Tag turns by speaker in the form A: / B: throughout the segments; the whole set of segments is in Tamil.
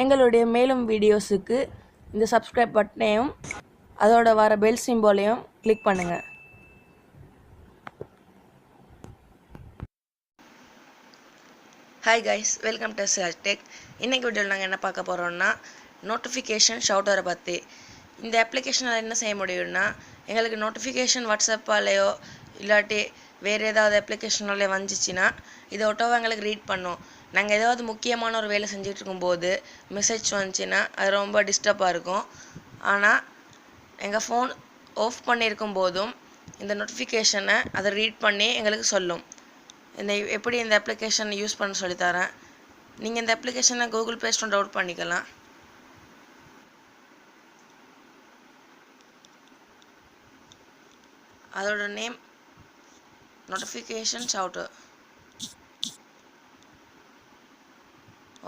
A: எங்களுடைய மேலும் வீடியோஸுக்கு இந்த சப்ஸ்கிரைப் பட்டனையும் அதோட வர பெல் சிம்போலையும் கிளிக் பண்ணுங்கள். Hi guys, welcome to tech. இன்றைக்கி வீடியோவில் நாங்கள் என்ன பார்க்க போகிறோம்னா நோட்டிஃபிகேஷன் ஷவுட்டரை பற்றி. இந்த அப்ளிகேஷனால் என்ன செய்ய முடியும்னா, எங்களுக்கு நோட்டிஃபிகேஷன் வாட்ஸ்அப்பாலேயோ இல்லாட்டி வேறு ஏதாவது அப்ளிகேஷனாலே வந்துச்சுன்னா இதை ஒட்டோவை எங்களுக்கு ரீட் பண்ணோம். நாங்கள் ஏதாவது முக்கியமான ஒரு வேலை செஞ்சுட்டு இருக்கும்போது மெசேஜ் வந்துச்சுன்னா அது ரொம்ப டிஸ்டர்பாக இருக்கும். ஆனால் எங்கள் ஃபோன் ஆஃப் பண்ணியிருக்கும் போதும் இந்த நோட்டிஃபிகேஷனை அதை ரீட் பண்ணி எங்களுக்கு சொல்லும். எப்படி இந்த அப்ளிகேஷன் யூஸ் பண்ண சொல்லித்தரேன். நீங்கள் இந்த அப்ளிகேஷனை கூகுள் ப்ளே ஸ்டோர் டவுன்லோட் பண்ணிக்கலாம். அதோட நேம் நோட்டிஃபிகேஷன் ஷவுட்டர்.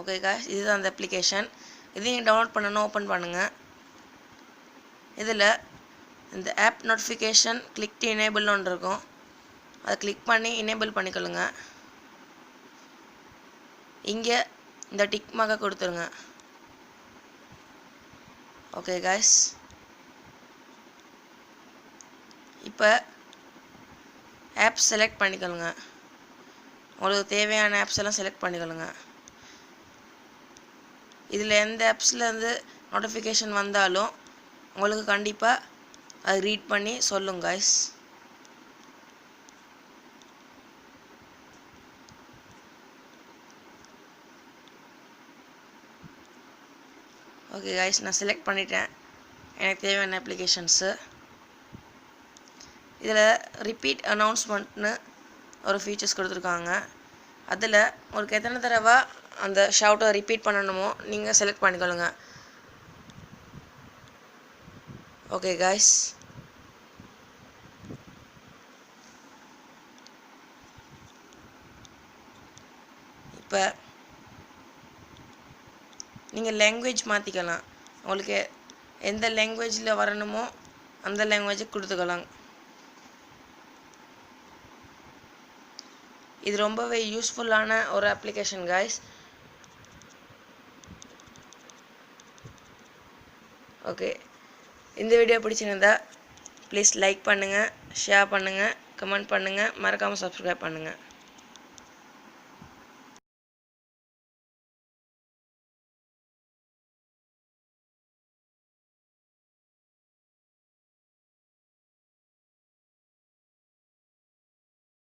A: ஓகே காய்ஸ், இதுதான் அந்த அப்ளிகேஷன். இதை நீங்கள் டவுன்லோட் பண்ணணும், ஓப்பன் பண்ணுங்கள். இதில் இந்த ஆப் நோட்டிஃபிகேஷன் கிளிக் டு எனேபிள்னு ஒன்று இருக்கும். அதை கிளிக் பண்ணி எனேபிள் பண்ணிக்கொள்ளுங்க. இங்கே இந்த டிக் மார்க்கை கொடுத்துருங்க. ஓகே காய்ஸ், இப்போ ஆப் செலக்ட் பண்ணிக்கொள்ளுங்க. உங்களுக்கு தேவையான ஆப்ஸ் எல்லாம் செலக்ட் பண்ணிக்கொள்ளுங்க. இதில் எந்த ஆப்ஸ்லேருந்து நோட்டிஃபிகேஷன் வந்தாலும் உங்களுக்கு கண்டிப்பாக அது ரீட் பண்ணி சொல்லுங்க காய்ஸ். ஓகே காய்ஸ், நான் செலக்ட் பண்ணிட்டேன் எனக்கு தேவையான அப்ளிகேஷன்ஸு. இதில் ரிப்பீட் அனௌன்ஸ்மெண்ட்னு ஒரு ஃபீச்சர்ஸ் கொடுத்துருக்காங்க. அதில் உங்களுக்கு எத்தனை தடவை அந்த ஷவுட்டை ரிப்பீட் பண்ணணுமோ நீங்கள் செலக்ட் பண்ணிக்கொள்ளுங்க. ஓகே காய்ஸ், இப்போ நீங்கள் லாங்குவேஜ் மாற்றிக்கலாம். உங்களுக்கு எந்த லாங்குவேஜில் வரணுமோ அந்த லாங்குவேஜை கொடுத்துக்கலாம். இது ரொம்பவே யூஸ்ஃபுல்லான ஒரு அப்ளிகேஷன் காய்ஸ். ஓகே, இந்த வீடியோ பிடிச்சிருந்தா ப்ளீஸ் லைக் பண்ணுங்கள், ஷேர் பண்ணுங்கள், கமெண்ட் பண்ணுங்கள், மறக்காமல் சப்ஸ்கிரைப் பண்ணுங்கள்.